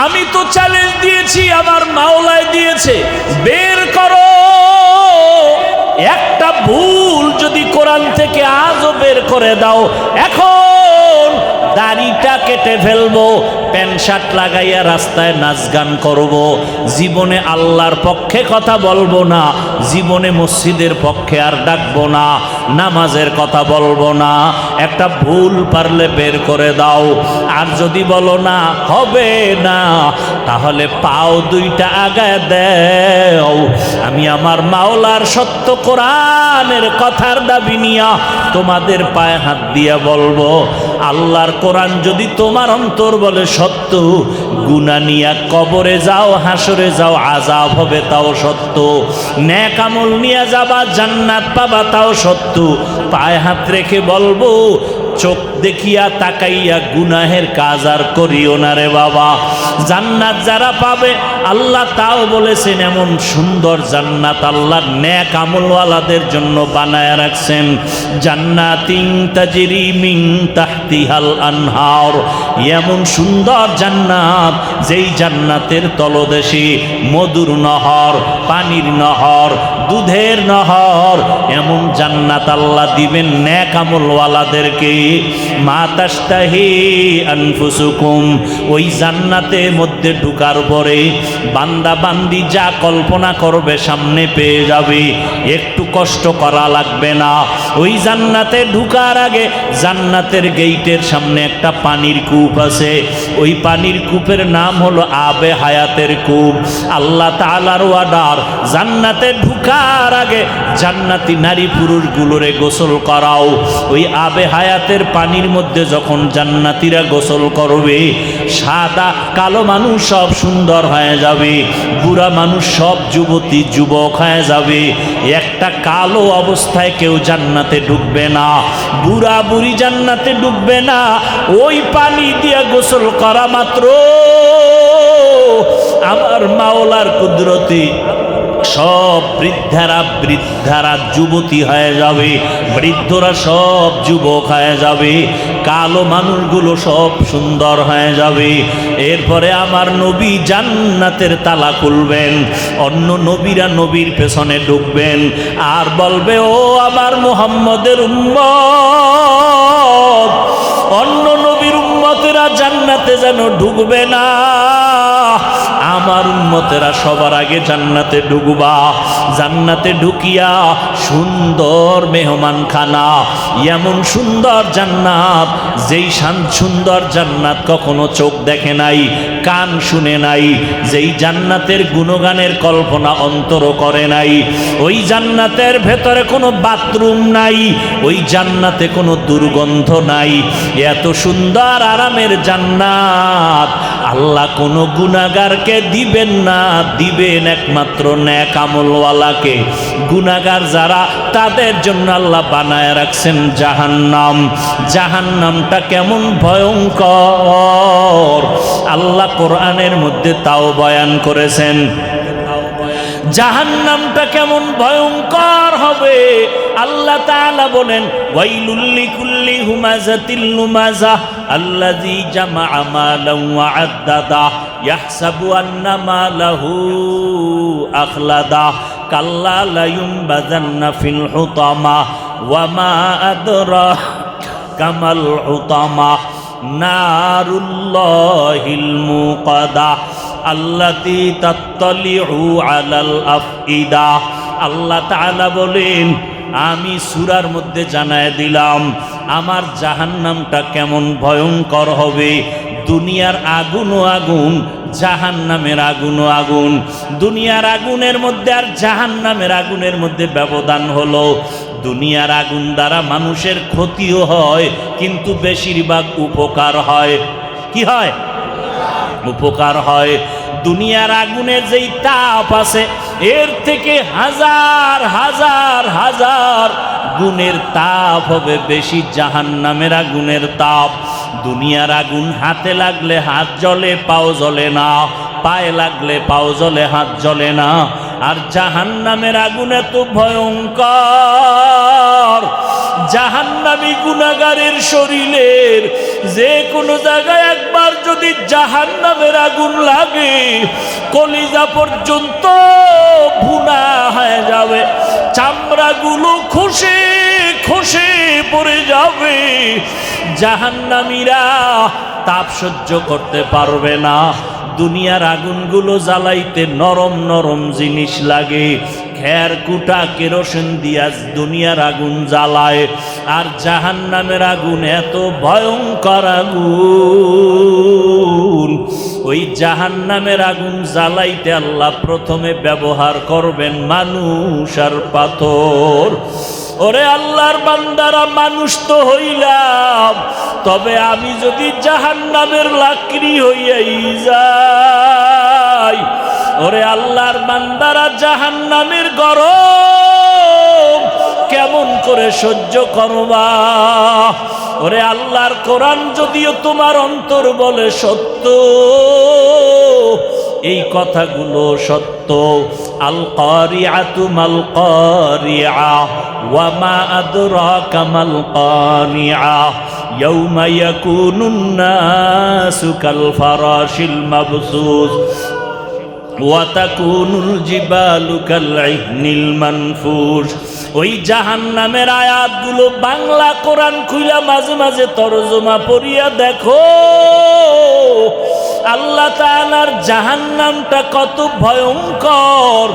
আমি তো চ্যালেঞ্জ দিয়েছি, আমার মাওলায় দিয়েছে, বের করো। একটা ভুল যদি কোরআন থেকে আজও বের করে দাও, এখন দাড়িটা কেটে ফেলবো, প্যান্ট শার্ট লাগাইয়া রাস্তায় নাচ গান করব, জীবনে আল্লাহর পক্ষে কথা বলবো না, জীবনে মসজিদের পক্ষে আর ডাকবো না, নামাজের কথা বলবো না। একটা ভুল পারলে বের করে দাও। আর যদি বলো না হবে না, তাহলে পাও দুইটা আগায় দেও। আমি আমার মাওলার সত্য কোরআনের কথার দাবি নিয়া তোমাদের পায়ে হাত দিয়া বলবো, আল্লাহর কোরআন যদি তোমার অন্তর বলে সত্য, গুনাহ নিয়া কবরে যাও, হাসরে যাও, আযাব হবে তাও সত্য, নেক আমল নিয়ে যাবা, জান্নাত পাবা তাও সত্য। পায়ে হাত রেখে বলবো, চোখ দেখিয়া তাকাইয়া গুনাহের কাজ আর করিও না রে বাবা। জান্নাত যারা পাবে আল্লাহ তাও বলেছেন, এমন সুন্দর জান্নাত আল্লাহ নেক আমলওয়ালাদের জন্য বানায় রাখছেন। জান্নাতিন তাজরি মিন তাহতিহাল আনহার, এমন সুন্দর জান্নাত যেই জান্নাতের তলদেশে মধুর নহর, পানির নহর, দুধের নহর, এমন জান্নাত আল্লাহ দিবেন নেক আমলওয়ালাদেরকে। মা তাশতাহি আনফুসুকুম, ওই জান্নাতের মধ্যে ঢুকার পরে বান্দা বান্দি যা কল্পনা করবে সামনে পেয়ে যাবে, একটু কষ্ট করা লাগবে না। ওই জান্নাতে ঢুকার আগে জান্নাতের গেইটের সামনে একটা পানির কূপ আছে, ওই পানির কূপের নাম হলো আবে হায়াতের কূপ। আল্লাহ তাআলার ওয়াদার, জান্নাতে ঢুকার আগে জান্নাতি নারী পুরুষগুলোরে গোসল করাও। ওই আবে হায়াতের পানির মধ্যে যখন জান্নাতীরা গোসল করবে, সাদা কালো মানুষ সব সুন্দর হয়ে যাবে, বুড়া মানুষ সব যুবতী যুবক হয়ে যাবে। একটা কালো অবস্থায় কেউ জান্নাতে ঢুকবে না, বুড়া বুড়ি জান্নাতে ঢুকবে না। ওই পানি দিয়ে গোসল করা মাত্র আমার মাওলার কুদরতি সব বৃদ্ধারা যুবতী হয়ে যাবে, বৃদ্ধরা সব যুবক হয়ে যাবে, কালো মানুষগুলো সব সুন্দর হয়ে যাবে। এরপরে আমার নবী জান্নাতের তালা খুলবেন, অন্য নবীরা নবীর পেছনে ঢুকবেন আর বলবে, ও আমার মুহাম্মদের উম্মত, অন্য নবীর উম্মতেরা জান্নাতে যেন ঢুকবে না, আমার উম্মতেরা সবার আগে জান্নাতে ঢুকবা। জান্নাতে ঢুকিয়া সুন্দর মেহমানখানা, এমন সুন্দর জান্নাত যেই সুন্দর জান্নাত কখনো চোখ দেখে নাই, কান শুনে নাই, যেই জান্নাতের গুণগানের কল্পনা অন্তর করে নাই। ওই জান্নাতের ভেতরে কোনো বাথরুম নাই, ওই জান্নাতে কোনো দুর্গন্ধ নাই। এত সুন্দর আরামের জান্নাত আল্লাহ কোনো গুনাহগারকে দিবেন না, দিবেন একমাত্র নেক আমলওয়ালাকে। গুনাহগার যারা, তাদের জন্য আল্লাহ বানায় রাখছেন জাহান্নাম। জাহান্নামটা কেমন ভয়ঙ্কর আল্লাহ কোরআনের মধ্যে তাও বয়ান করেছেন। জাহান্নামটা কেমন ভয়ঙ্কর হবে আল্লাহ তাআলা বলেন, ওয়াইলুল লিকুল্লি হুমাযাতিল লুমাযাহ আল্লাযী জামাআ মালান ওয়া আদ্দাদা ইয়াহসাবু আন্না মালাহু আখলাদা কাল্লা লা ইউনবাযান্না ফিল হুতামা ওয়া মা আদরাকা মাল হুতামা নারুল্লাহিল মুকাদা আল্লাতী তাত্তালিউ আলাল আফইদা। আল্লাহ তাআলা বলেন, আমি সূরার মধ্যে জানায় দিলাম আমার জাহান্নামটা কেমন ভয়ঙ্কর হবে। দুনিয়ার আগুনও আগুন, জাহান্নামের আগুনও আগুন। দুনিয়ার আগুনের মধ্যে আর জাহান্নামের আগুনের মধ্যে ব্যবধান হলো, দুনিয়ার আগুন দ্বারা মানুষের ক্ষতিও হয়, কিন্তু বেশিরভাগ উপকার হয়। কি হয়? উপকার হয়। দুনিয়ার আগুনের যেই তাপ আছে, এর থেকে হাজার হাজার হাজার গুণের তাপ হবে বেশি জাহান্নামের আগুনের তাপ। দুনিয়ার আগুন হাতে লাগলে হাত জ্বলে, পাও জ্বলে না, পায়ে লাগলে পাও জ্বলে, হাত জ্বলে না। আর জাহান্নামের আগুন এত ভয়ঙ্কর, জাহান্নামী গুনাহগারের শরীরের যে কোনো জায়গায় একবার যদি জাহান্নামের আগুন লাগে কলিজা পর্যন্ত ভুনা হয়ে যাবে, চামড়াগুলো খসে খসে পড়ে যাবে। জাহান্নামীরা তাপ সহ্য করতে পারবে না। দুনিয়ার আগুনগুলো জ্বালাইতে নরম নরম জিনিস লাগে, খের কুটা কেরোসিন দিয়া দুনিয়ার আগুন জ্বালায়, আর জাহান্নামের আগুন এত ভয়ঙ্কর আগুন। ওই জাহান্নামের আগুন জ্বালাইতে আল্লাহ প্রথমে ব্যবহার করবেন মানুষ আর পাথর। ওরে আল্লাহর বান্দারা, মানুষ তো হইলাম, তবে আমি যদি জাহান্নামের লাকড়ি হইয়াই যাই, ওরে আল্লাহর বান্দারা, জাহান্নামের গরম কেমন করে সহ্য করবা? ওরে আল্লাহর কোরআন যদিও তোমার অন্তর বলে সত্য, এই কথাগুলো সত্য। আল কারিআতু মাল কারিআ ওয়া মা আদরাকা মাল কারিআ ইয়াউমা ইয়াকুনুন নাসু কাল ফারাশিল মাবসুস ওয়া তাকুনুল জিবালু কাল ইহনিল মানফুশ। ওই জাহান্নামের আয়াতগুলো বাংলা কোরআন খুইলা মাঝে মাঝে তরজমা পড়িয়া দেখো, আল্লাহ তাআলার জাহান্নামটা কত ভয়ঙ্কর।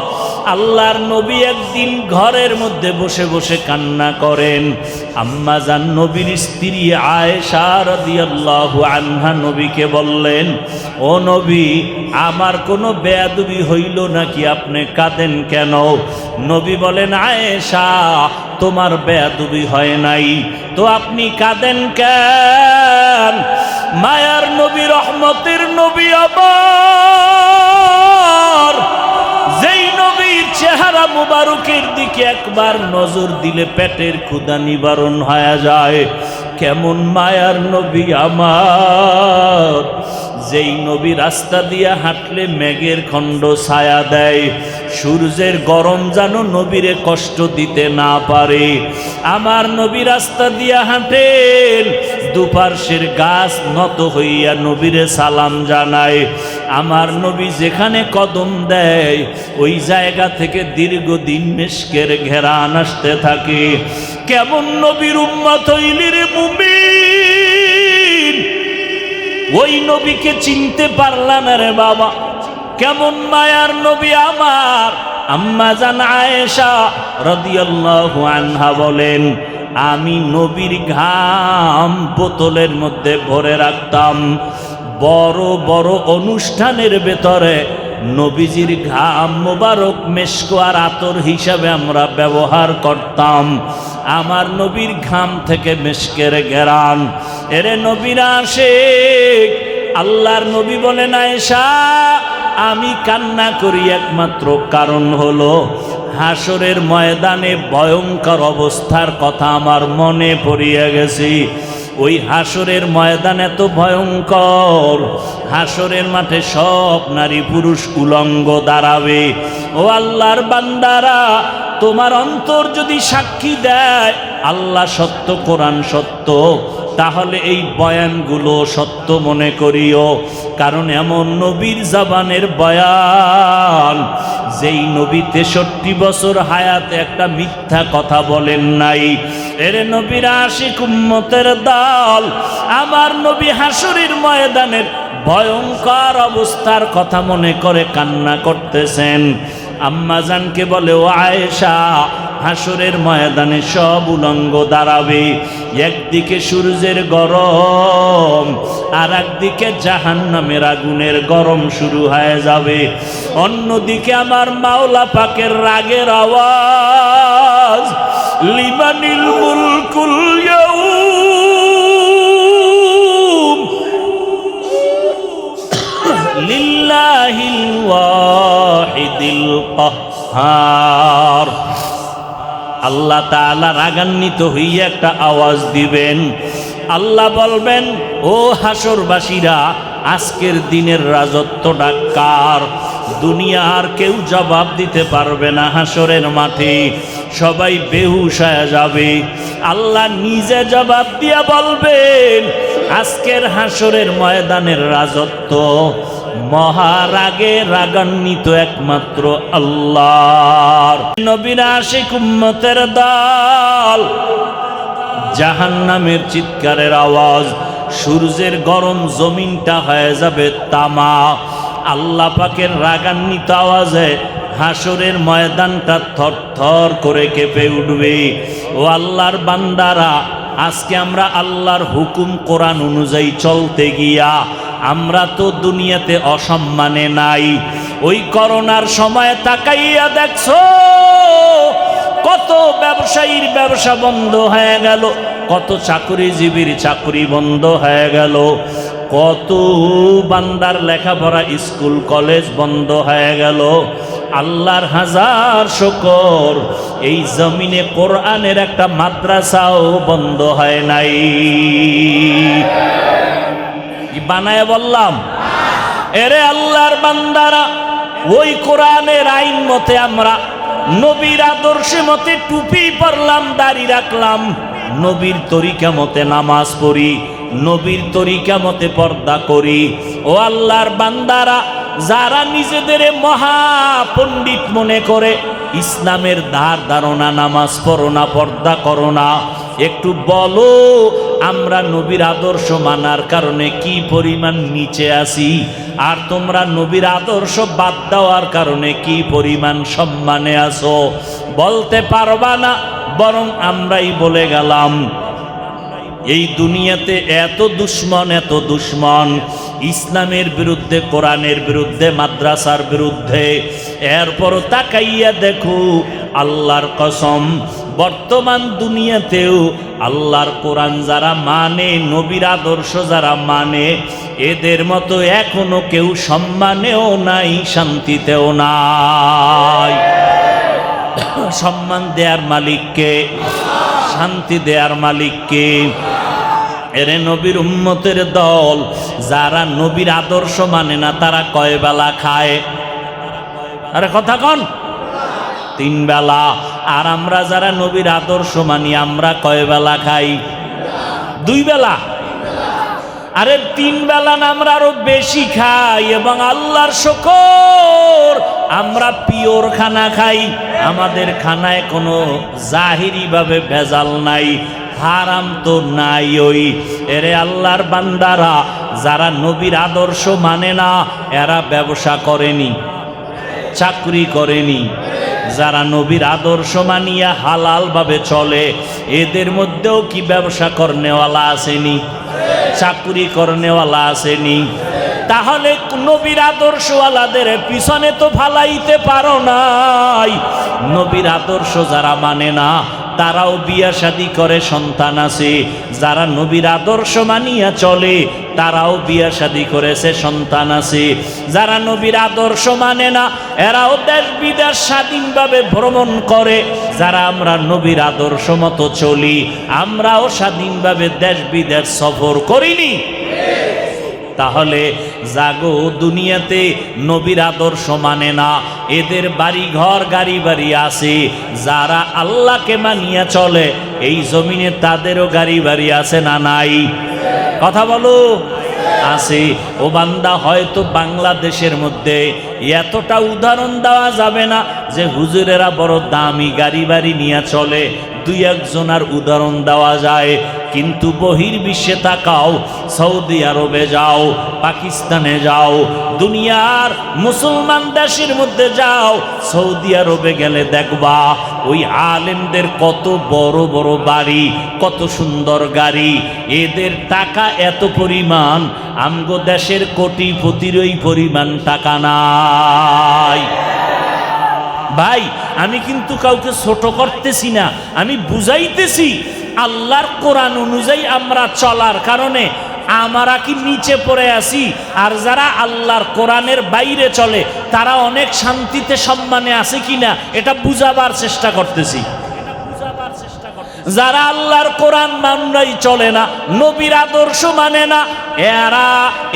আল্লাহর নবী একদিন ঘরের মধ্যে বসে বসে কান্না করেন। আম্মা জান নবীর স্ত্রী আয়েশা রাদিয়াল্লাহু আনহা নবীকে বললেন, ও নবী, আমার কোনো বেয়াদবি হইল নাকি, আপনি কাঁদেন কেন? নবী বলেন, আয়েশা, তোমার বেয়াদবি হয় নাই তো আপনি কাঁদেন কেন? মায়ার নবী, রহমতের নবী, আবার যেই নবীর চেহারা মুবারকের দিকে একবার নজর দিলে পেটের ক্ষুধা নিবারণ হয়ে যায়। কেমন মায়ার নবী আমার, যেই নবী রাস্তা দিয়া হাঁটলে মেঘের খণ্ড ছায়া দেয়, সূর্যের গরম যেন নবীরে কষ্ট দিতে না পারে। আমার নবী রাস্তা দিয়া হাঁটেন, দুপার্শ্বের গাছ নত হইয়া নবীরে সালাম জানায়। আমার নবী যেখানে কদম দেয় ওই জায়গা থেকে দীর্ঘদিন মিশকের ঘেরান আসতে থাকে। কেমন নবীর উম্মত হইলি রে মুমিন, ওই নবীকে চিনতে পারলা না রে বাবা। কেমন মায়ার নবী আমার। আম্মা জান আয়েশা রাদিয়াল্লাহু আনহা বলেন, আমি নবীর ঘাম বোতলের মধ্যে ভরে রাখতাম। বড় বড় অনুষ্ঠানের ভেতরে নবীজির ঘাম মোবারক মেশক আর আতর হিসাবে আমরা ব্যবহার করতাম। আমার নবীর ঘাম থেকে মেশকের ঘেরান। এরে নবীর আশিক, আল্লাহর নবী বলেন, আয়েশা, আমি কান্না করি একমাত্র কারণ হলো হাসরের ময়দানে ভয়ঙ্কর অবস্থার কথা আমার মনে পড়িয়া গেছে। ওই হাসরের ময়দান এত ভয়ঙ্কর, হাসরের মাঠে সব নারী পুরুষ উলঙ্গ দাঁড়াবে। ও আল্লাহর বান্দারা, তোমার অন্তর যদি সাক্ষী দেয় আল্লাহ সত্য, কোরআন সত্য, তাহলে এই বয়ানগুলো সত্য মনে করিও। কারণ এমন নবীর জবানের বয়ান, যেই নবী 63 বছর হায়াতে একটা মিথ্যা কথা বলেন নাই। এর নবীর আশিক উম্মতের দল, আমার নবী হাসরের ময়দানের ভয়ঙ্কর অবস্থার কথা মনে করে কান্না করতেছেন। আম্মা জানকে বলে, ও আয়েশা, হাসরের ময়দানে সব উলঙ্গ দাঁড়াবে। একদিকে সূর্যের গরম, আর একদিকে জাহান্নামের আগুনের গরম শুরু হয়ে যাবে। অন্যদিকে আমার মাওলা পাকের রাগের আওয়াজ, লিমানিল মুলকুল ইয়াউম লিল্লাহিল ওয়াহিদিল কাহ্হার। আল্লাহ তাআলা রাগান্বিত হইয়া একটা আওয়াজ দিবেন। আল্লাহ বলবেন, ও হাসরবাসীরা, আজকের দিনের রাজত্বটা কার? দুনিয়ার কেউ জবাব দিতে পারবে না। হাসরের মাঠে সবাই বেহুশ হয়ে যাবে। আল্লাহ নিজে জবাব দিয়া বলবেন, আজকের হাসরের ময়দানের রাজত্ব মহারাগে রাগান্বিত একমাত্র আল্লাহর। নবীর আশিক উম্মতের দল, জাহান্নামের চিৎকারের আওয়াজ, সূর্যের গরম জমিনটা হয়ে যাবে তামা। আল্লাহ পাকের রাগান্বিত আওয়াজে হাসরের ময়দানটা থরথর করে কেঁপে উঠবে। ও আল্লাহর বান্দারা, আজকে আমরা আল্লাহর হুকুম কোরআন অনুযায়ী চলতে গিয়া আমরা তো দুনিয়াতে অসম্মানে নাই। ওই করোনার সময় তাকাইয়া দেখছো কত ব্যবসায়ীর ব্যবসা বন্ধ হয়ে গেল, কত চাকরিজীবীর চাকরি বন্ধ হয়ে গেল, কত বান্দার লেখাপড়া স্কুল কলেজ বন্ধ হয়ে গেল। আল্লাহর হাজার শুকর, এই জমিনে কোরআনের একটা মাদ্রাসাও বন্ধ হয় নাই। কি বানায় বললাম? এরে আল্লাহর বান্দারা, ওই কোরআনের আইন মতে আমরা নবীর আদর্শ মতে টুপি পরলাম, দাড়ি রাখলাম, নবীর তরিকা মতে নামাজ পড়ি, নবীর তরিকা মতে পর্দা করি। ও আল্লাহর বান্দারা, যারা নিজেদের মহা পণ্ডিত মনে করে ইসলামের ধার ধারণা, নামাজ পড়ো না, পর্দা করো না, একটু বলো আমরা নবীর আদর্শ মানার কারণে কি পরিমাণ নিচে আছি, আর তোমরা নবীর আদর্শ বাদ দেওয়ার কারণে কি পরিমাণ সম্মানে আছো? বলতে পারবা না, বরং আমরাই বলে গেলাম। এই দুনিয়াতে এত দুশ্মন, এত দুশ্মন ইসলামের বিরুদ্ধে, কোরআনের বিরুদ্ধে, মাদ্রাসার বিরুদ্ধে। এরপরও তাকাইয়া দেখো, আল্লাহর কসম, বর্তমান দুনিয়াতেও আল্লাহর কোরআন যারা মানে, নবীর আদর্শ যারা মানে, এদের মতো এখনো কেউ সম্মানেও নাই, শান্তিতেও নাই। সম্মান দেয়ার মালিককে, শান্তি দেয়ার মালিককে। এরে নবীর উম্মতের দল, যারা নবীর আদর্শ মানে না তারা কয় বেলা খায়? আরে কথা কন। 3 বেলা। আর আমরা যারা নবীর আদর্শ মানি আমরা কয় বেলা খাই? 2 বেলা। আরে 3 বেলা না, আমরা আরো বেশি খাই। এবং আল্লাহর শুকর, আমরা পিওর খানা খাই। আমাদের খানায় কোনো জাহিরি ভাবে ভেজাল নাই, হারাম তো নাই। ওই এরে আল্লাহর বান্দারা, যারা নবীর আদর্শ মানে না এরা ব্যবসা করেনি, চাকরি করেনি। যারা নবীর আদর্শ মানিয়া হালাল ভাবে চলে, এদের মধ্যেও কি ব্যবসা করনেওয়ালা আসেনি, চাকরি করনেওয়ালা আসেনি? তাহলে নবীর আদর্শওয়ালাদের পিছনে তো ফালাইতে পারো নাই। নবীর আদর্শ যারা মানে না তারাও বিয়া শাদী করে, সন্তান আছে। যারা নবীর আদর্শ মানিয়া চলে তারাও বিয়া শাদী করেছে, সন্তান আছে। যারা নবীর আদর্শ মানে না এরাও দেশ বিদেশ স্বাধীনভাবে ভ্রমণ করে। যারা আমরা নবীর আদর্শ মতো চলি, আমরাও স্বাধীনভাবে দেশ বিদেশ সফর করিনি। তাহলে জাগো, দুনিয়াতে নবীর আদর্শ মানে না, এদের বাড়ি ঘর গাড়ি বাড়ি আছে। যারা আল্লাহকে মানিয়া চলে এই জমিনে তাদেরও গাড়ি বাড়ি আছে না নাই? কথা বলো। আছে। ও বান্দা, হয়তো বাংলাদেশের মধ্যে এতটা উদাহরণ দেওয়া যাবে না যে হুজুরেরা বড় দামি গাড়ি বাড়ি নিয়ে চলে, 2-1 জনার উদাহরণ দেওয়া যায়। কিন্তু বহির্বিশ্বে তাকাও, সৌদি আরবে যাও, পাকিস্তানে যাও, দুনিয়ার মুসলমান দেশের মধ্যে যাও, সৌদি আরবে গেলে দেখবা ওই আলেমদের কত বড় বড় বাড়ি, কত সুন্দর গাড়ি। এদের টাকা এত পরিমাণ, আমগো দেশের কোটিপতির ওই পরিমাণ টাকা নাই। ভাই, আমি কিন্তু কাউকে ছোট করতেছি না, আমি বুঝাইতেছি আল্লাহর কোরআন অনুযায়ী আমরা চলার কারণে আমরা কি নিচে পড়ে আছি, আর যারা আল্লাহর কোরআনের বাইরে চলে তারা অনেক শান্তিতে সম্মানে আছে কিনা এটা বুঝাবার চেষ্টা করতেছি। যারা আল্লাহর কোরআন মানলাই চলে না, নবীর আদর্শ মানে না, এরা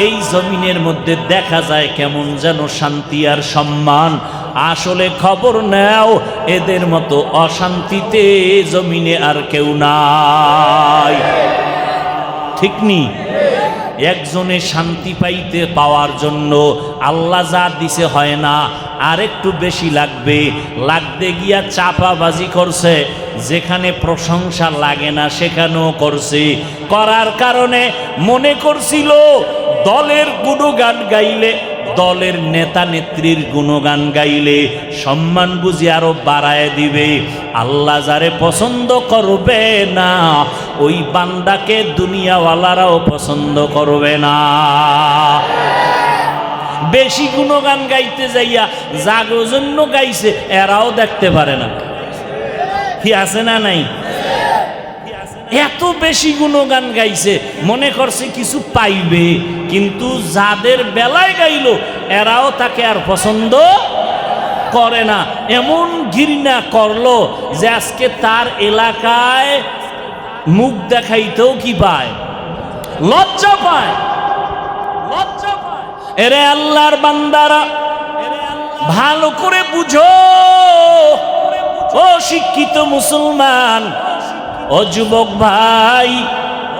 এই জমিনের মধ্যে দেখা যায় কেমন যেন শান্তি আর সম্মান আসলে খবর নাও এদের মতো অশান্তিতে জমিনে আর কেউ নাই। ঠিক নি? একজনে শান্তি পাইতে পাওয়ার জন্য আল্লাহ যা দিছে হয় না, আর একটু বেশি লাগবে, লাগতে গিয়া চাপাবাজি করছে, যেখানে প্রশংসা লাগে না সেখানেও করছে। করার কারণে মনে করছিল দলের গুণগান গাইলে, দলের নেতা নেত্রীর গুণগান গাইলে সম্মান বুঝি আরো বাড়ায় দিবে। আল্লাহ যারে পছন্দ করবে না ওই বান্দাকে দুনিয়াওয়ালারাও পছন্দ করবে না। বেশি গুণগান গাইতে যাইয়া যাগো জন্য গাইছে এরাও দেখতে পারে না। কি আছে না নাই? এত বেশি গুণগান গাইছে, মনে করছে কিছু পাইবে, কিন্তু যাদের বেলায় গাইলো এরাও তাকে আর পছন্দ করে না। এমন ঘৃণা করলো যে আজকে তার এলাকায় মুখ দেখাইতেও কি পায়, লজ্জা পায়, লজ্জা পায়। এরে আল্লাহর বান্দারা, ভালো করে বুঝো, ও শিক্ষিত মুসলমান, ও যুবক ভাই,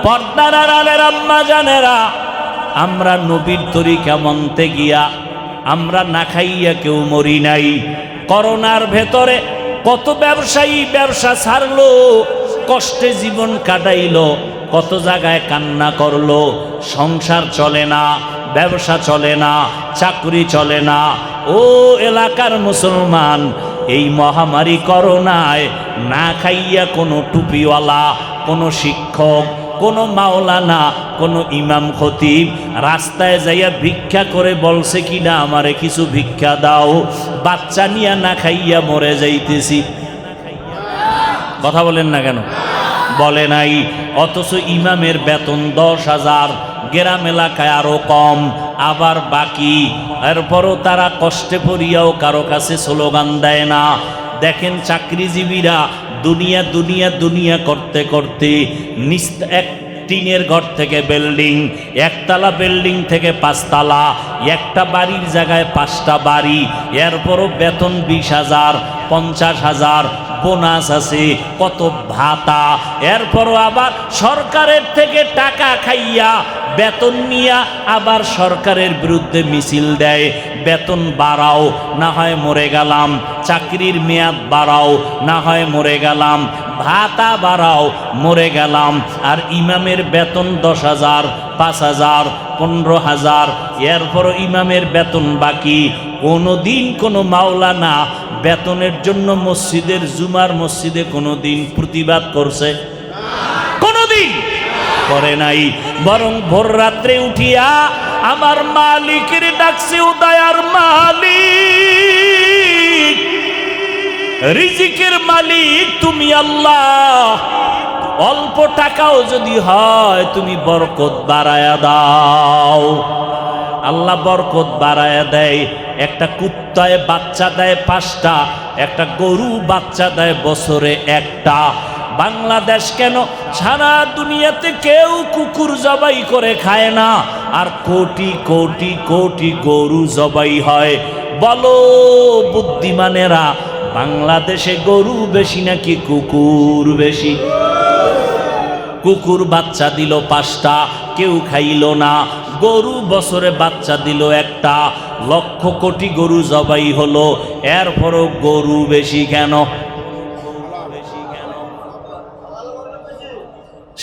পর্দার আড়ালের আম্মা জানেরা, আমরা নবীর তরিকা মানতে গিয়া আমরা না খাইয়া কেউ মরি নাই। করোনার ভেতরে কত ব্যবসায়ী ব্যবসা ছাড়লো, কষ্টে জীবন কাটাইলো, কত জায়গায় কান্না করলো, সংসার চলে না, ব্যবসা চলে না, চাকরি চলে না। ও এলাকার মুসলমান, এই মহামারী করোনায় না খাইয়া কোনো টুপিওয়ালা, কোনো শিক্ষক, কোনো মাওলানা, কোনো ইমাম খতিব রাস্তায় যাইয়া ভিক্ষা করে বলছে কিনা আমারে কিছু ভিক্ষা দাও, বাচ্চা নিয়া না খাইয়া মরে যাইতেছি। কথা বলেন না কেন? বলে নাই। অথচ ইমামের বেতন 10,000, গ্রাম এলাকায় আরো কম, আবার বাকি। এরপরও তারা কষ্টে পড়িয়াও কারো কাছে স্লোগান দেয় না। দেখেন চাকরিজীবীরা দুনিয়া দুনিয়া দুনিয়া করতে করতে এক টিনের ঘর থেকে বিল্ডিং, একতলা বিল্ডিং থেকে 5 তালা, একটা বাড়ির জায়গায় 5টা বাড়ি, এরপরও বেতন 20,000, 50,000, বোনাস আছে, কত ভাতা, এরপরও আবার সরকারের থেকে টাকা খাইয়া বেতন নিয়া আবার সরকারের বিরুদ্ধে মিছিল দেয়। বেতন বাড়াও, না হয় মরে গেলাম, চাকরির মেয়াদ বাড়াও, না হয় মরে গেলাম, ভাতা বাড়াও, মরে গেলাম। আর ইমামের বেতন 10,000, 5,000, 15,000, এরপরও ইমামের বেতন বাকি। কোনোদিন কোনো মাওলানা বেতনের জন্য মসজিদের, জুমার মসজিদে কোনোদিন প্রতিবাদ করছে? কোনোদিন করে নাই। বরং ভোর রাত্রে উঠিয়া আমার মালিকের ডাকছে, ও দয়ার মালিক, রিজিকের মালিক তুমি আল্লাহ, অল্প টাকাও যদি হয় তুমি বরকত বাড়ায়া দাও। আল্লাহ বরকত বাড়ায়া দেয়। একটা কুত্তায় বাচ্চা দেয় 5টা, একটা গরু বাচ্চা দেয় বছরে 1টা। বাংলাদেশ কেন, সারা দুনিয়াতে কেউ কুকুর জবাই করে খায় না, আর কোটি কোটি কোটি গরু জবাই হয়। বলো বুদ্ধিমানেরা, বাংলাদেশে গরু বেশি নাকি কুকুর বেশি? কুকুর বাচ্চা দিল 5টা, কেউ খাইল না। গরু বছরে বাচ্চা দিল 1টা, লক্ষ কোটি গরু জবাই হলো, এরপরও গরু বেশি কেন?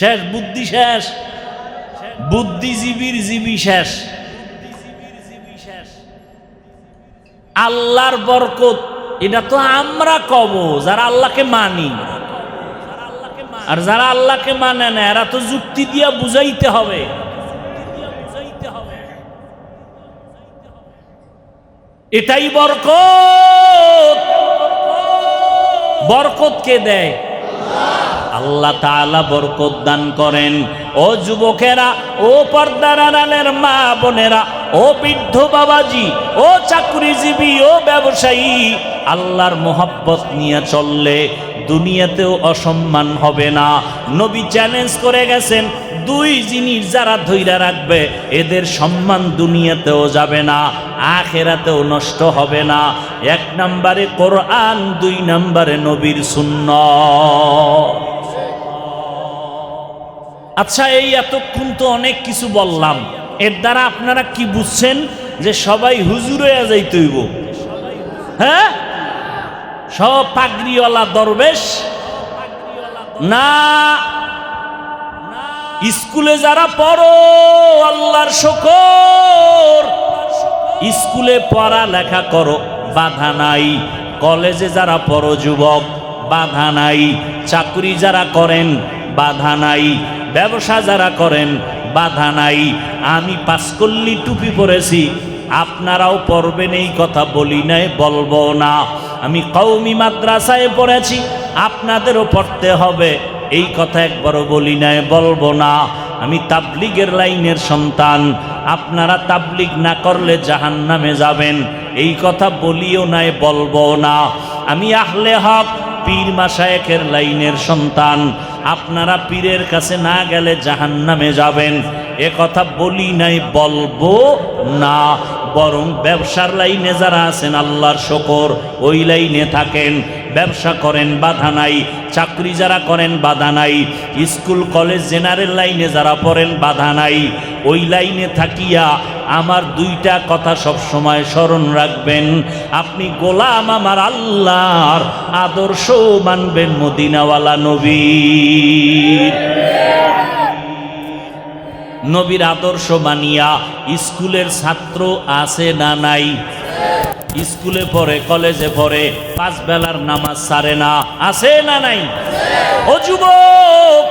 শেষ, বুদ্ধি শেষ, বুদ্ধিজীবীর জীবী শেষ। আল্লাহর বরকত এটা তো আমরা কব যারা আল্লাহকে মানি, আর যারা আল্লাহকে মানে না এরা তো যুক্তি দিয়া বুঝাইতে হবে। এটাই বরকত। বরকত কে দেয়? আল্লাহ তাআলা বরকত দান করেন। ও যুবকেরা, ও পর্দার আড়ালের মা বোনেরা, ও বৃদ্ধ বাবাজি, ও চাকরিজীবী, ও ব্যবসায়ী, আল্লাহর মোহাব্বত নিয়ে চললে দুনিয়াতেও অসম্মান হবে না। নবী চ্যালেঞ্জ করে গেছেন, দুই জিনিস যারা ধইরা রাখবে এদের সম্মান দুনিয়াতেও যাবে না, আখিরাতেও নষ্ট হবে না। এক নম্বরে কোরআন, দুই নম্বরে নবীর সুন্নাহ। আচ্ছা, এই এতক্ষণ তো অনেক কিছু বললাম, এর দ্বারা আপনারা কি বুঝছেন? যে সবাই হুজুর হয়ে যাইতে হইব? হ্যাঁ, সব পাগড়িওয়ালা দরবেশ না। স্কুলে যারা পড়ো, আল্লাহর শুকর, স্কুলে পড়া লেখা করো, বাধা নাই। কলেজে যারা পড়ো যুবক, বাধা নাই। চাকরি যারা করেন, বাধা নাই। ব্যবসা যারা করেন, বাধা নাই। আমি পাঁচকল্লি টুপি পরেছি, আপনারাও পড়বেন এই কথা বলি নাই, বলবো না। আমি কওমি মাদ্রাসায় পড়েছি, আপনাদেরও পড়তে হবে এই কথা একবারও বলি নাই, বলবো না। আমি তাবলিগের লাইনের সন্তান, আপনারা তাবলিগ না করলে জাহান্নামে যাবেন এই কথা বলিও নাই, বলবো না। আমি আহলে হক পীর মাশায়েখের লাইনের সন্তান, আপনারা পীরের কাছে না গেলে জাহান্নামে যাবেন এ কথা বলি নাই, বলবো না। বরং ব্যবসার লাইনে যারা আছেন, আল্লাহর শুকর, ওই লাইনে থাকেন, ব্যবসা করেন, বাধা নাই। চাকরি যারা করেন, বাধা নাই। স্কুল কলেজ জেনারেল লাইনে যারা পড়েন, বাধা নাই। ওই লাইনে থাকিয়া আমার দুইটা কথা সব সময় স্মরণ রাখবেন। আপনি গোলাম আমার আল্লাহর, আদর্শ মানবেন মদিনাওয়ালা নবীর। নবীর আদর্শ মানিয়া স্কুলের ছাত্র আছে না নাই? স্কুলে পড়ে, কলেজে পড়ে, পাঁচ বেলার নামাজ ছাড়ে না, আছে না নাই? ও যুবক,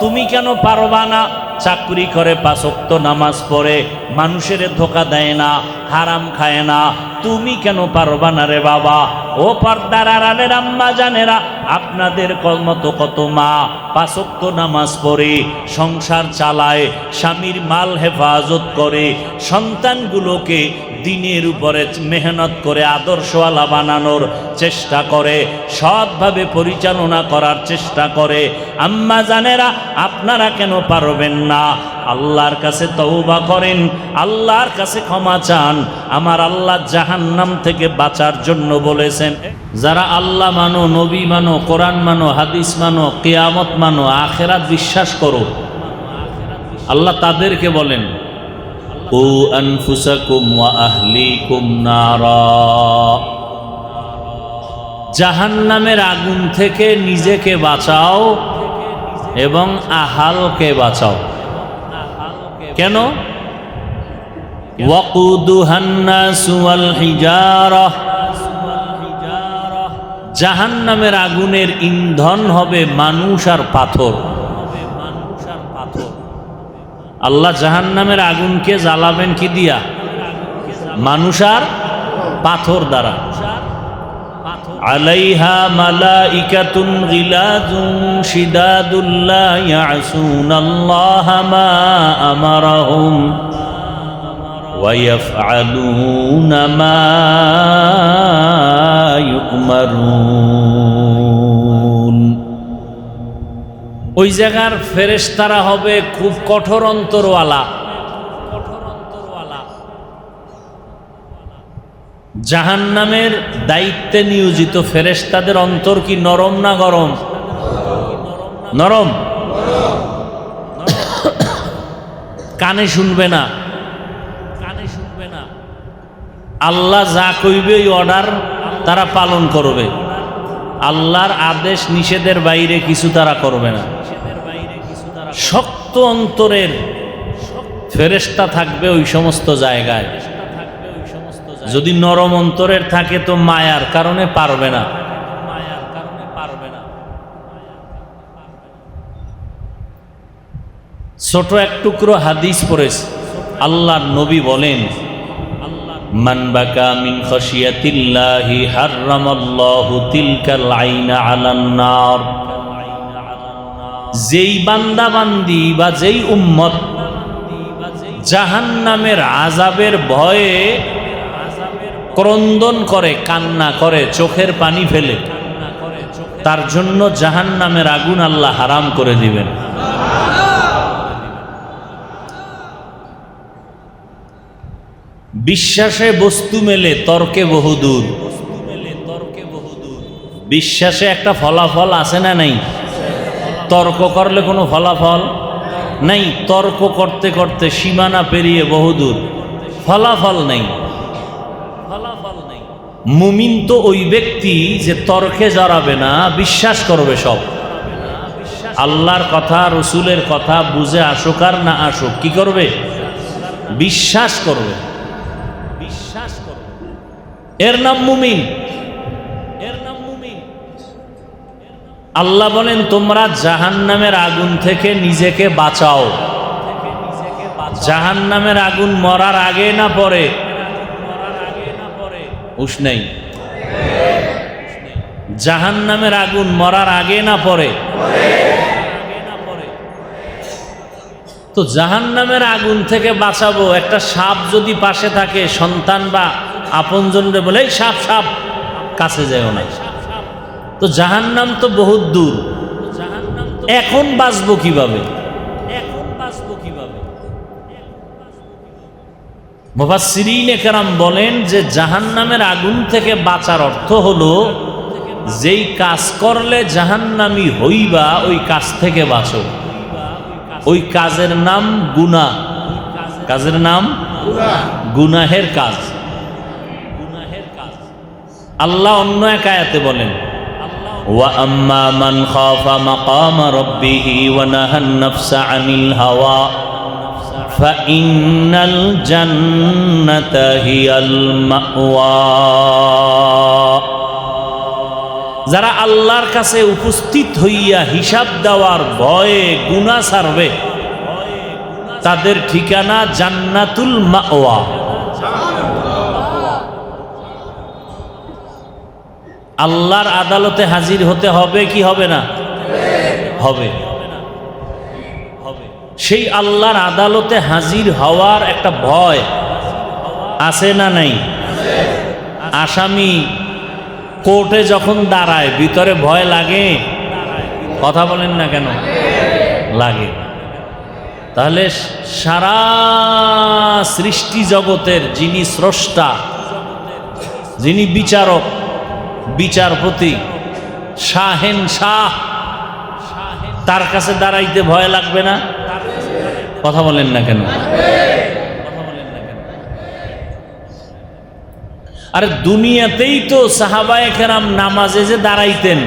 তুমি কেন পারবা না? চাকরি করে, পাঁচ ওয়াক্ত নামাজ পড়ে, মানুষের ধোকা দেয় না, হারাম খায় না, তুমি কেন পারবা না রে বাবা? ও পর্দার আড়ালের আম্মা জানেরা, আপনাদের মতো কত মা পাঁচ ওয়াক্ত নামাজ পড়ে, সংসার চালায়, স্বামীর মাল হেফাজত করে, সন্তানগুলোকে দিনের উপরে মেহনত করে আদর্শওয়ালা বানানোর চেষ্টা করে, সৎভাবে পরিচালনা করার চেষ্টা করে। আম্মা জানেরা, আপনারা কেন পারবেন না? আল্লাহর কাছে তওবা করেন, আল্লাহর কাছে ক্ষমা চান। আমার আল্লাহ জাহান্নাম থেকে বাঁচার জন্য বলেছেন, যারা আল্লাহ মানো, নবী মানো, কোরআন মানো, হাদিস মানো, কিয়ামত মানো, আখিরাত বিশ্বাস করো, আল্লাহ তাদেরকে বলেন, কু আনফুসাকুম ওয়া আহলিকুম নারা, জাহান্নামের আগুন থেকে নিজেকে বাঁচাও এবং আহালকে বাঁচাও। কেন? ওয়াকুদুহান নাসু ওয়াল হিজারাহ, জাহান্নামের আগুনের ইন্ধন হবে মানুষ আর পাথর। আল্লাহ জাহান্নামের আগুনকে জ্বালাবেন কি দিয়া? মানুষ আর পাথর দ্বারা। আলাইহা মালাইকাতুন গিলাযুন শিদাদুল লা ইয়াসুনাল্লাহা মা আমারাহুম ওয়া ইয়াফআলুনা মা ইউমারুন। ওই জায়গার ফেরেশতারা হবে খুব কঠোর অন্তরওয়ালা। জাহান্নামের দায়িত্বে নিয়োজিত ফেরেশতাদের অন্তর কি নরম না গরম? নরম। কানে শুনবে না, কানে শুনবে না। আল্লাহ যা কইবে ওই অর্ডার তারা পালন করবে। আল্লাহর আদেশ নিষেধের বাইরে কিছু তারা করবে না। শক্ত অন্তরের ফেরেশতা থাকবে ওই সমস্ত জায়গায়। যদি নরম অন্তরের থাকে তো মায়ার কারণে পারবে না। ছোট এক টুকরো হাদিস পড়েছে, আল্লাহর নবী বলেন, মান বাকা মিন খাশিয়াতিল্লাহি হারামাল্লাহু তিলকাল আইনা আলান নার। যেই বান্দা বান্দি বা যেই উম্মত জাহান্নামের আযাবের ভয়ে ক্রন্দন করে, কান্না করে, চোখের পানি ফেলে, তার জন্য জাহান্নামের আগুন আল্লাহ হারাম করে দিবেন। বিশ্বাসে বস্তু মেলে, তর্কে বহুদূর। বিশ্বাসে একটা ফলাফল আছে না নাই? তর্ক করলে কোনো ফলাফল নাই। তর্ক করতে করতে সীমানা পেরিয়ে বহুদূর, ফলাফল নেই। মুমিন তো ওই ব্যক্তি যে তর্কে জড়াবে না, বিশ্বাস করবে সব। আল্লাহর কথা, রসুলের কথা বুঝে আসুক আর না আসুক, কি করবে? বিশ্বাস করবে। বিশ্বাস করবে, এর নাম মুমিন। আল্লাহ বলেন, তোমরা জাহান্নামের আগুন থেকে নিজেকে বাঁচাও। জাহান্নামের আগুন মরার আগে না পরে? উষ্ণেই। জাহান্নামের আগুন মরার আগে না পরে? তো জাহান্নামের আগুন থেকে বাঁচাবো, একটা সাপ যদি পাশে থাকে, সন্তান বা আপনজনরে বলে, এই সাপ সাপ, কাছে যাও না। তো জাহান্নাম তো বহুত দূর, এখন বাঁচবো কিভাবে? মুফাসসিরিনে কেরাম বলেন যে জাহান্নামের আগুন থেকে বাঁচার অর্থ হলো, যেই কাজ করলে জাহান্নামী হইবা ওই কাজ থেকে বাঁচো। ওই কাজের নাম গুনাহ। কাজের নাম গুনাহের কাজ। আল্লাহ অন্য এক আয়াতে বলেন, ওয়া আম্মা মান খাফা মাকামা রাব্বিহি ওয়া নাহান নাফসা আনিল হাওয়া ফাইন্নাল জান্নাতা হিয়াল মাওয়া। যারা আল্লাহর কাছে উপস্থিত হইয়া হিসাব দেওয়ার ভয়ে গুনাহ ছাড়বে, তাদের ঠিকানা জান্নাতুল মাওয়া। আল্লাহর আদালতে হাজির হতে হবে কি হবে না? হবে। সেই আল্লাহর আদালতে হাজির হওয়ার একটা ভয় আছে না নাই? আসামি কোর্টে যখন দাঁড়ায়, ভিতরে ভয় লাগে? কথা বলেন না কেন? লাগে। তাহলে সারা সৃষ্টি জগতের যিনি স্রষ্টা, যিনি বিচারক, বিচারপতি, শাহেন শাহ, তার কাছে দাঁড়াইতে ভয় লাগবে না? কথা বলেন না কেন? আরে দুনিয়াতেই তো সাহাবায়ে কেরাম নামাজে যে দাঁড়াইতেন,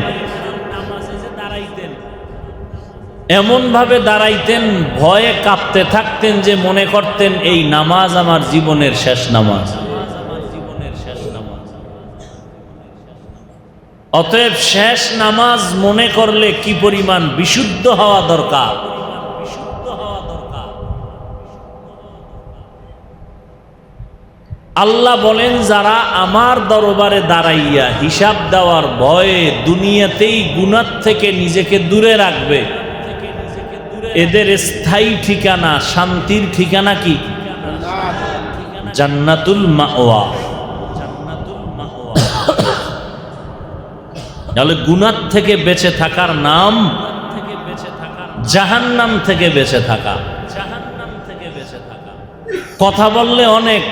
এমন ভাবে দাঁড়াইতেন, ভয়ে কাঁপতে থাকতেন যে মনে করতেন এই নামাজ আমার জীবনের শেষ নামাজ। অতএব শেষ নামাজ মনে করলে কি পরিমাণ বিশুদ্ধ হওয়া দরকার। আল্লাহ বলেন, যারা আমার দরবারে দাঁড়াইয়া হিসাব দেওয়ার ভয়ে দুনিয়াতেই গুনাহ থেকে নিজেকে দূরে রাখবে, এদের স্থায়ী ঠিকানা, শান্তির ঠিকানা কি? জান্নাতুল মাওয়া। তাহলে গুনাহ থেকে বেঁচে থাকার নাম জাহান্নাম থেকে বেঁচে থাকা। কথা বললে অনেক,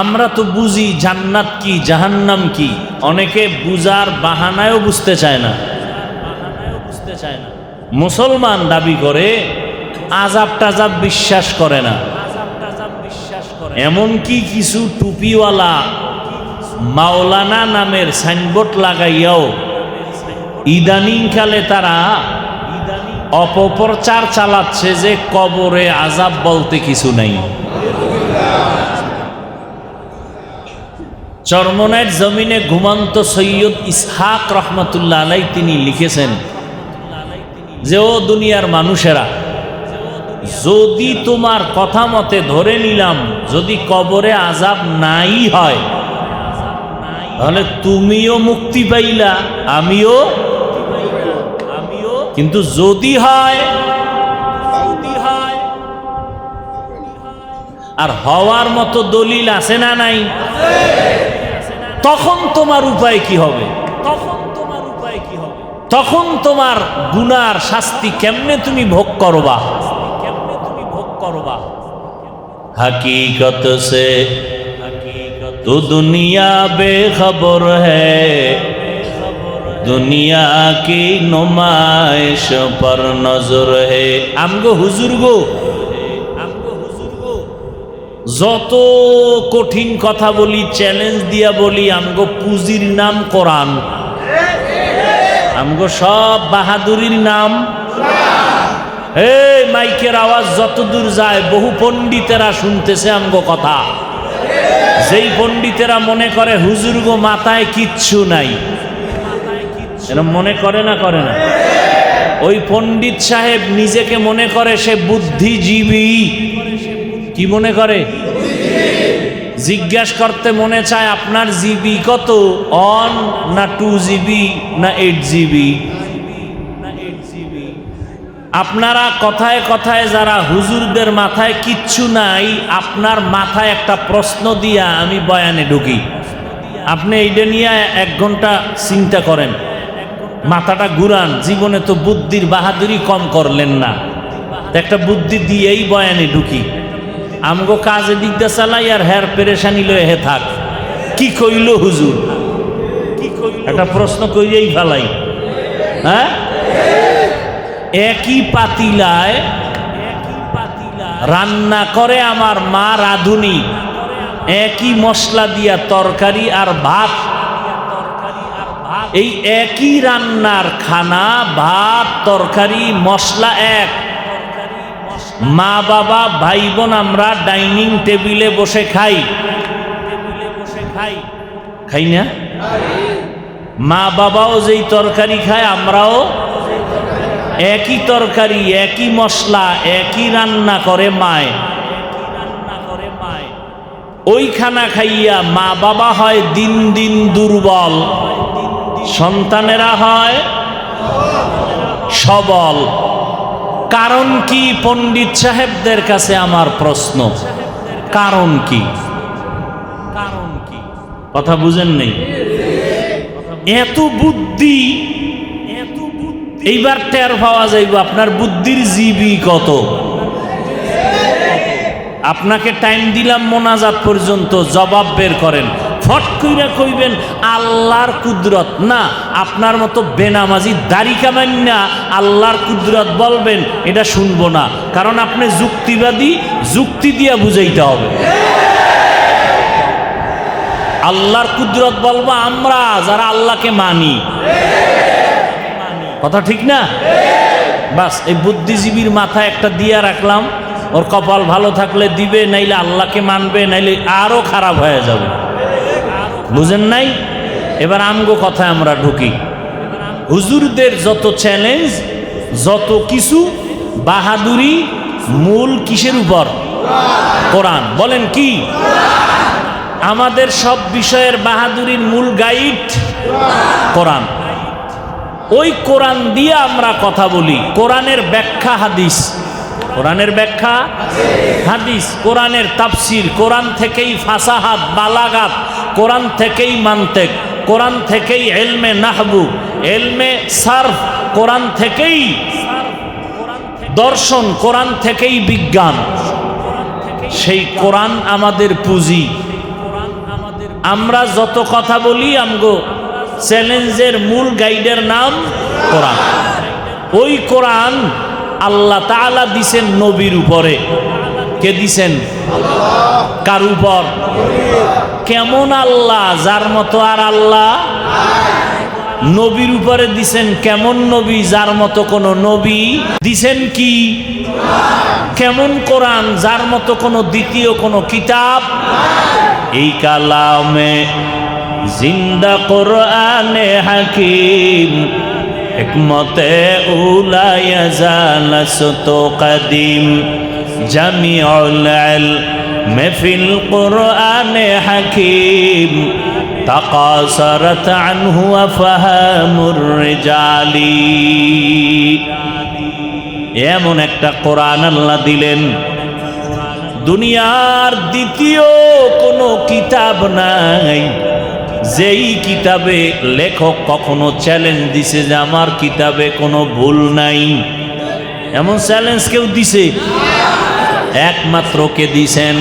আমরা তো বুঝি জান্নাত কি জাহান্নাম কি, অনেকে বুঝার বাহানায়ও বুঝতে চায় না। মুসলমান দাবি করে, আযাব টাযাব বিশ্বাস করে না। এমনকি কিছু টুপিওয়ালা মাওলানা নামের সাইনবোর্ড লাগাইয়াও ইদানিংকালে তারা অপপ্রচার চালাচ্ছে যে কবরে আযাব বলতে কিছু নাই। চরমনাইয়ের জমিনে ঘুমন্ত সৈয়দ ইসহাক রহমতুল্লাহ আলাইহি তিনি লিখেছেন যে, ও দুনিয়ার মানুষেরা, যদি তোমার কথা মতে ধরে নিলাম যদি কবরে আযাব নাই হয়, তাহলে তুমিও মুক্তি পাইলা, আমিও। কিন্তু যদি হয়, আর হওয়ার মতো দলিল আছে না নাই? তখন তোমার উপায় কি হবে? তখন তোমার উপায় কি হবে? তখন তোমার গুনার শাস্তি কেমনে তুমি ভোগ করবা? কেমনে তুমি ভোগ করবা? हकीकत से तो दुनिया बेखबर है, दुनिया की नुमाइश पर नजर है। আমগো হুজুর গো, যত কঠিন কথা বলি, চ্যালেঞ্জ দিয়া বলি, আমগো পুঁজির নাম কোরআন, আমগো সব বাহাদুরির নাম। এই মাইকের আওয়াজ যত দূর যায়, বহু পণ্ডিতেরা শুনতেছে আমগো কথা। যেই পণ্ডিতেরা মনে করে হুজুর গো মাথায় কিচ্ছু নাই, এরা মনে করে না, করে না? ওই পণ্ডিত সাহেব নিজেকে মনে করে সে বুদ্ধিজীবী। কি মনে করে? জিজ্ঞাসা করতে মনে চায় আপনার জিবি কত, অন না 2 GB না 8 GB? আপনারা কথায় কথায় যারা হুজুরদের মাথায় কিচ্ছু নাই, আপনার মাথায় একটা প্রশ্ন দিয়া আমি বয়ানে ঢুকি, আপনি এইটা নিয়ে 1 ঘন্টা চিন্তা করেন, মাথাটা ঘুরান, জীবনে তো বুদ্ধির বাহাদুরি কম করলেন না, একটা বুদ্ধি দিয়েই বয়ানে ঢুকি। আমগো কাজে দিকটা চালাই আর হের পেরেশানি লয়ে হে থাক। কি কইল হুজুর? কি কইল? একটা প্রশ্ন কইলেই ফেলাই। হ্যাঁ, একই পাতিলায় রান্না করে আমার মা রাঁধুনি, একই মশলা দিয়া তরকারি আর ভাত, এই একই রান্নার খানা, ভাত তরকারি মশলা এক। মা বাবা ভাই বোন আমরা ডাইনিং টেবিলে বসে খাই, খাই না? মা বাবাও যেই তরকারি খায়, আমরাও একই তরকারি, একই মশলা, একই রান্না করে মায়। ওই খানা খাইয়া মা বাবা হয় দিন দিন দুর্বল, সন্তানেরা হয় সবল। কারণ কি? পণ্ডিত সাহেবদের কাছে আমার প্রশ্ন, কারণ কি? কারণ কি? কথা বুঝেন নেই? এত বুদ্ধি, এইবার টের পাওয়া যাইব আপনার বুদ্ধির জিবি কত। আপনাকে টাইম দিলাম মোনাজাত পর্যন্ত, জবাব বের করেন। ফট কইরা কইবেন আল্লাহর কুদরত না, আপনার মতো বেনামাজি দাড়ি কামাইন না আল্লাহর কুদরত বলবেন, এটা শুনবো না। কারণ আপনি যুক্তিবাদী, যুক্তি দিয়া বুঝাইতে হবে। আল্লাহর কুদরত বলবো আমরা যারা আল্লাহকে মানি। কথা ঠিক না? বাস এই বুদ্ধিজীবীর মাথায় একটা দিয়া রাখলাম, ওর কপাল ভালো থাকলে দিবে, নাইলে আল্লাহকে মানবে, নাইলে আরো খারাপ হয়ে যাবে। বুঝেন নাই? এবার আমগো কথায় আমরা ঢুকি। হুজুরদের যত চ্যালেঞ্জ, যত কিছু বাহাদুরি, মূল কিসের উপর? কোরআন। বলেন কি? আমাদের সব বিষয়ের বাহাদুরির মূল গাইড কোরআন। ওই কোরআন দিয়ে আমরা কথা বলি। কোরআনের ব্যাখ্যা হাদিস, কোরআনের ব্যাখ্যা হাদিস, কোরআনের তাফসির, কোরআন থেকেই ফাসাহাত বালাগাত, কোরআন থেকেই মান্তেক, কোরআন থেকেই ইলমে নাহবু, ইলমে সারফ, কোরআন থেকেই দর্শন, কোরআন থেকেই বিজ্ঞান। সেই কোরআন আমাদের পুঁজি। আমরা যত কথা বলি, আমগো চ্যালেঞ্জের মূল গাইডের নাম কোরআন। ওই কোরআন আল্লাহ তাআলা দিছেন নবীর উপরে। কে দিছেন? কার উপর? কেমন আল্লাহ? যার মতো আর আল্লাহ। নবীর উপরে দিছেন কেমন নবী? যার মতো কোন নবী দিছেন কি? কেমন কোরআন? যার মতো কোন দ্বিতীয় কোন কিতাব। এই কালামে জিন্দা কোরআনে হাকিম, হিকমতে উলা ইয়াজালাসত কদিম, জামিউল ইলম ফিল কোরআনে হাকিম, তাকাসারাত আনহু আফহামুর রিজালি। এমন একটা কোরআন আল্লাহ দিলেন, দুনিয়ার দ্বিতীয় কোনো কিতাব নাই, যেই কিতাবে লেখক কখনো চ্যালেঞ্জ দিছে যে আমার কিতাবে কোনো ভুল নাই, এমন চ্যালেঞ্জ কেউ দিছে? একমাত্র কে দিছেন?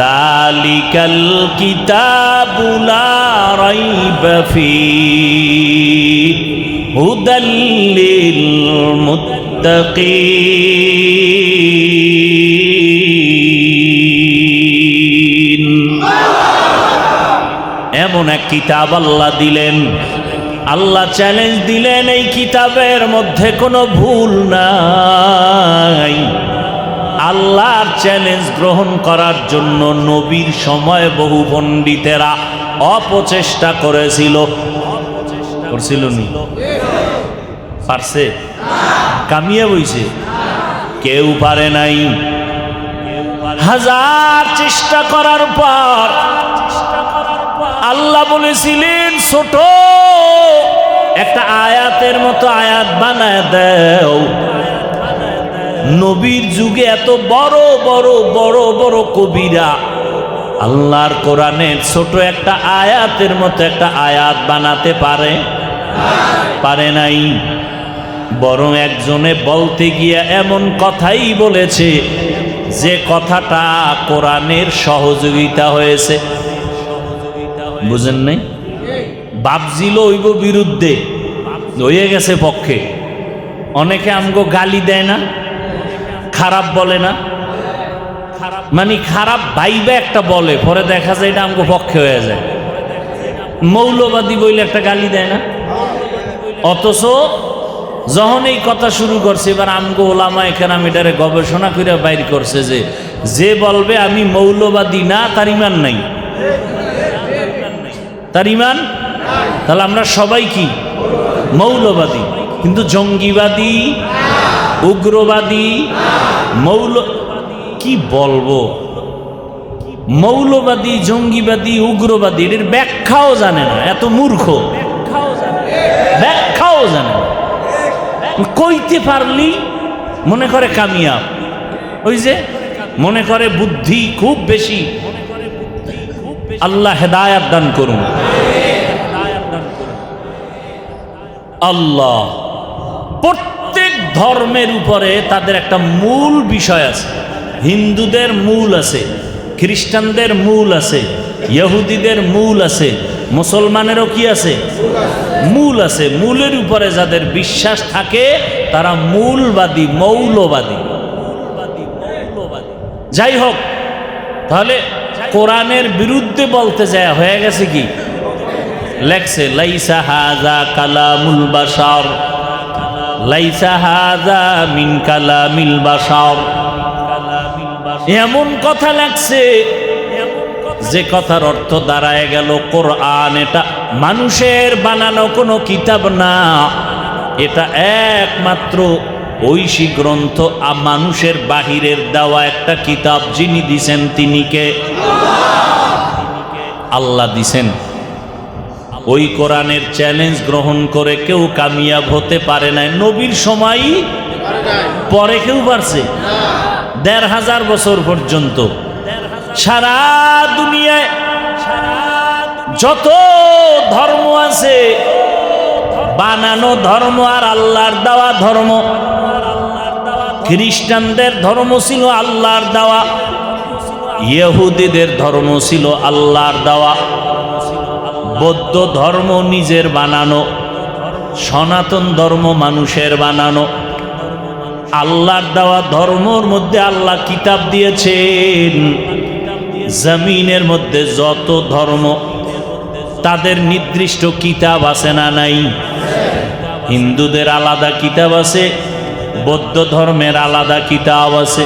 যালিকাল কিতাবু লা রাইবা ফীহি হুদাল লিল মুত্তাকিন। এমন এক কিতাব আল্লাহ দিলেন, আল্লাহ চ্যালেঞ্জ দিলেন এই কিতাবের মধ্যে কোনো ভুল নাই। আল্লাহর চ্যালেঞ্জ গ্রহণ করার জন্য নবীর সময় বহু পণ্ডিতেরা অপচেষ্টা করেছিল। করছিল নি? পারছে? কামিয়ে বইছে? কেউ পারে নাই। হাজার চেষ্টা করার পর আল্লাহ বলেছিলেন ছোট একটা আয়াতের মতো আয়াত বানায় দাও। নবীর যুগে এত বড় বড় বড় বড় কবিরা আল্লাহর কোরআনের ছোট একটা আয়াতের মতো একটা আয়াত বানাতে পারে নাই। বরং একজনে বলতে গিয়ে এমন কথাই বলেছে যে কথাটা কোরআনের সহযোগিতা হয়েছে। বুঝেন নাই? বাপজিল হইব বিরুদ্ধে, হয়ে গেছে পক্ষে। অনেকে আমগো গালি দেয় না, খারাপ বলে না, মানে খারাপ ভাইবে একটা বলে, পরে দেখা যায় এটা আমগো পক্ষে হয়ে যায়। মৌলবাদী বইলে একটা গালি দেয় না, অথচ যখন এই কথা শুরু করছে এবার আমগো ওলামা এখানে এটারে গবেষণা করে বাইর করছে যে বলবে আমি মৌলবাদী না তার ইমান নাই, তার ইমান। তাহলে আমরা সবাই কি মৌলবাদী? কিন্তু জঙ্গিবাদী, উগ্রবাদী, কি বলবো, মৌলবাদী, জঙ্গিবাদী, উগ্রবাদী এর ব্যাখ্যাও জানে না, এত মূর্খ, ব্যাখ্যাও জানে না। কইতে পারলি মনে করে কামিয়াব, ওই যে মনে করে বুদ্ধি খুব বেশি। আল্লাহ হেদায়াত দান করুন। আল্লাহ প্রত্যেক ধর্মের উপরে তাদের একটা মূল বিষয় আছে। হিন্দুদের মূল আছে, খ্রিস্টানদের মূল আছে, ইহুদিদের মূল আছে, মুসলমানেরও কি আছে? মূল আছে। মূলের উপরে যাদের বিশ্বাস থাকে তারা মূলবাদী, মৌলবাদী। যাই হোক, তাহলে কোরআনের বিরুদ্ধে বলতে যায় হয়ে গেছে কি? লেখছে লাইসা হাযা কালামুল বাশার, লাইসা হাযা মিন কালামিল বাশার। এমন কথা লেখছে যে কথার অর্থ দাঁড়ায় গেল কোরআন এটা মানুষের বানানো কোনো কিতাব না, এটা একমাত্র ঐশী গ্রন্থ, মানুষের বাহিরের দেওয়া একটা কিতাব। যিনি দিছেন তিনি কে? আল্লাহ দিছেন। ওই কোরআনের চ্যালেঞ্জ গ্রহণ করে কেউ কামিয়াব হতে পারে নাই। নবীর সময় পরে কেউ পারছে? ১৫০০ বছর পর্যন্ত সারা দুনিয়ায় যত ধর্ম আছে, বানানো ধর্ম আর আল্লাহর দেওয়া ধর্ম। খ্রিস্টানদের ধর্ম ছিল আল্লাহর দেওয়া, ইহুদিদের ধর্ম ছিল আল্লাহর দেওয়া, বৌদ্ধ ধর্ম নিজের বানানো, সনাতন ধর্ম মানুষের বানানো। আল্লাহর দেওয়া ধর্মর মধ্যে আল্লাহ কিতাব দিয়েছেন। জমিনের মধ্যে যত ধর্ম তাদের নির্দিষ্ট কিতাব আছে না নাই? হিন্দুদের আলাদা কিতাব আছে, বৌদ্ধ ধর্মের আলাদা কিতাব আছে,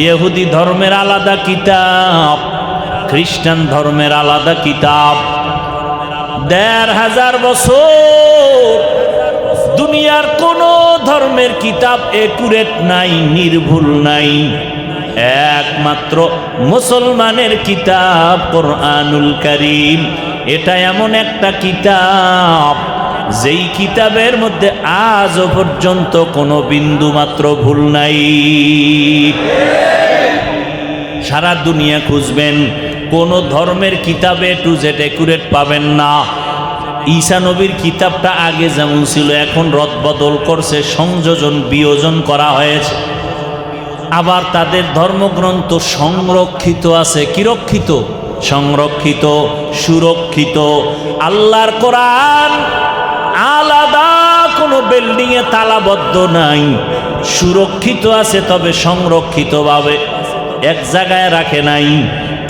ইহুদি ধর্মের আলাদা কিতাব, খ্রিস্টান ধর্মের আলাদা কিতাব। ১৫০০ বছর দুনিয়ার কোন ধর্মের কিতাব একুরেট নাই, নির্ভুল নাই। একমাত্র মুসলমানের কিতাব কোরআনুল কারীম। এটা এমন একটা কিতাব যেই কিতাবের মধ্যে আজও পর্যন্ত কোনো বিন্দু মাত্র ভুল নাই। সারা দুনিয়া খুঁজবেন, কোনো ধর্মের কিতাবে টু জেড একুরেট পাবেন না। ঈসা নবীর কিতাবটা আগে যেমন ছিল এখন রদবদল করছে, সংযোজন বিয়োজন করা হয়েছে। আবার তাদের ধর্মগ্রন্থ সংরক্ষিত আছে, কি রক্ষিত? সংরক্ষিত, সুরক্ষিত। আল্লাহর কোরআন আলাদা কোনো বিল্ডিংয়ে তালাবদ্ধ নাই, সুরক্ষিত আছে, তবে সংরক্ষিতভাবে এক জায়গায় রাখে নাই।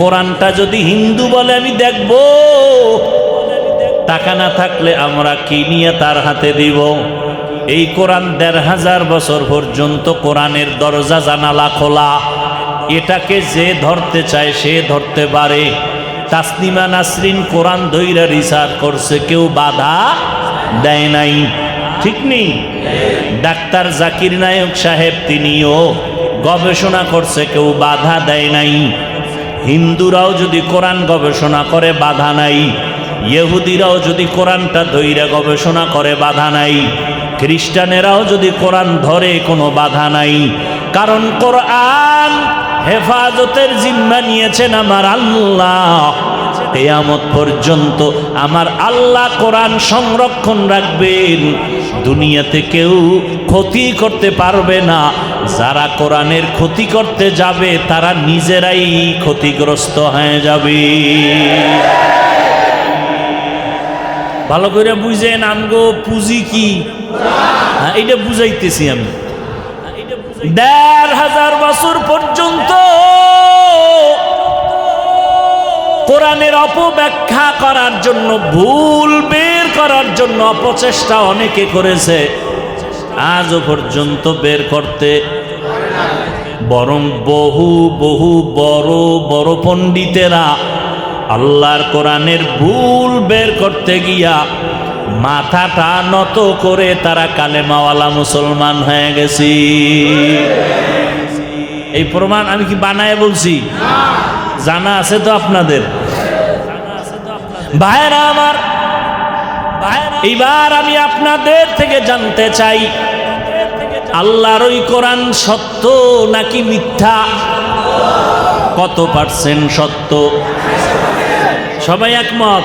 কোরআনটা যদি হিন্দু বলে আমি দেখব, টাকা না থাকলে আমরা কি নিয়ে তার হাতে দিব? এই কোরআন ১৫০০ বছর পর্যন্ত কোরআনের দরজা জানালা খোলা। এটাকে যে ধরতে চায় সে ধরতে পারে। তাসনিমা নাসরিন কোরআন ধইরা রিসার্চ করছে, কেউ বাধা দেয় নাই, ঠিক নেই? ডাক্তার জাকির নায়ক সাহেব তিনিও গবেষণা করছে, কেউ বাধা দেয় নাই। হিন্দুরাও যদি কোরআন গবেষণা করে বাধা নাই, ইহুদিরাও যদি কোরআনটা ধইরা গবেষণা করে বাধা নাই, খ্রিস্টানেরাও যদি কোরআন ধরে কোনো বাধা নাই। কারণ কোরআন হেফাজতের জিম্মা নিয়েছেন আমার আল্লাহ। কিয়ামত পর্যন্ত আমার আল্লাহ কোরআন সংরক্ষণ রাখবেন, দুনিয়াতে কেউ ক্ষতি করতে পারবে না। যারা কোরআনের ক্ষতি করতে যাবে তারা নিজেরাই ক্ষতিগ্রস্ত হয়ে যাবে। ভালো করে বুঝেন, আমগো পুঁজি কি এইটা বুঝাইতেছি আমি। ১৫০০ বছর পর্যন্ত কোরআনের অপব্যাখ্যা করার জন্য, ভুল বের করার জন্য অপচেষ্টা অনেকে করেছে, আজও পর্যন্ত বের করতে, বরং বহু বহু বড় বড় পণ্ডিতেরা আল্লাহর কোরআনের ভুল বের করতে গিয়া মাথাটা নত করে তারা কালেমাওয়ালা মুসলমান হয়ে গেছে। এই প্রমাণ আমি কি বানায় বলছি? জানা আছে তো আপনাদের? ভাইরা আমার, এইবার আমি আপনাদের থেকে জানতে চাই, আল্লাহর ওই কোরআন সত্য নাকি মিথ্যা? কত পার্সেন্ট সত্য? সবাই একমত?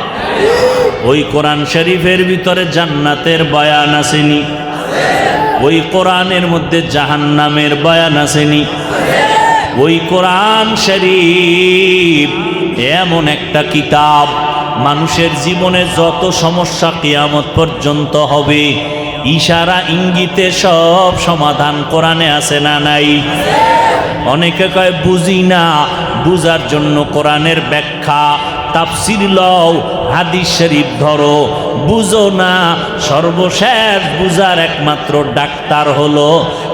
ওই কোরআন শরীফের ভিতরে জান্নাতের বয়ান আসেনি? ওই কোরআনের মধ্যে জাহান্নামের বয়ান আসেনি? ওই কোরআন শরীফ এমন একটা কিতাব, মানুষের জীবনে যত সমস্যা কিয়ামত পর্যন্ত হবে, ইশারা ইঙ্গিতে সব সমাধান কোরআনে আছে না নাই? অনেকে কয় বুঝি না, বুঝার জন্য কোরআনের ব্যাখ্যা তাফসীর লও, হাদিস শরীফ ধরো। বুঝো না, সর্বশেষ বুঝার একমাত্র ডাক্তার হলো,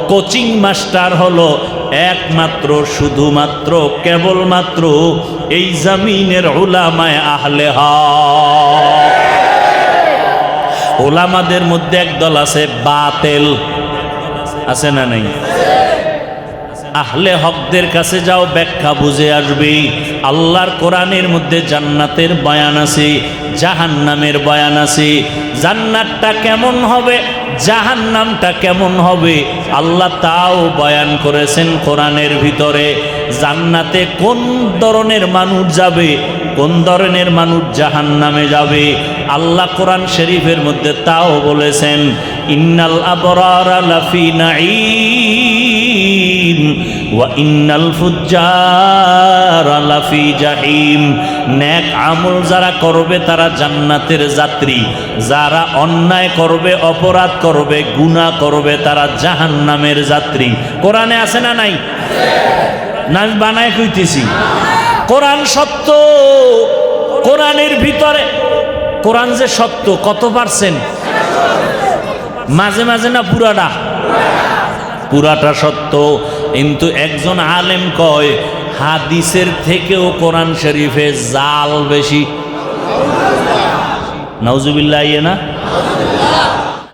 কোচিং মাস্টার হলো একমাত্র, শুধুমাত্র, কেবলমাত্র এই জমিনের উলামায়ে আহলে হক। উলামাদের মধ্যে একদল আছে বাতিল, আছে না নাই? আহলে হকদের কাছে যাও, ব্যাখ্যা বুঝে আসবে। আল্লাহর কোরআনের মধ্যে জান্নাতের বয়ান আছে, জাহান্নামের বয়ান আছে। জান্নাতটা কেমন হবে, জাহান্নামটা কেমন হবে, আল্লাহ তাও বয়ান করেছেন কোরআনের ভিতরে। জান্নাতে কোন ধরনের মানুষ যাবে, কোন ধরনের মানুষ জাহান্নামে যাবে, আল্লাহ কোরআন শরীফের মধ্যে তাও বলেছেন। ইন্নাল আবরারা লাফি নাঈম ওয়া ইন্নাল ফুজ্জারা লাফি জাহিম। নেক আমল যারা করবে তারা জান্নাতের যাত্রী, যারা অন্যায় করবে, অপরাধ করবে, গুনাহ করবে তারা জাহান্নামের যাত্রী। কোরআনে আছে না নাই? না আমি বানায় কইতেছি? কোরআন সত্য। কোরআনের ভিতরে, কোরআন যে সত্য কত পার্সেন্ট? মাঝে মাঝে না পুরাটা? পুরাটা সত্য। কিন্তু একজন আলেম কয় হাদিসের থেকেও কোরআন শরীফে জাল বেশি। নাউজুবিল্লাহ, ইয়ে না?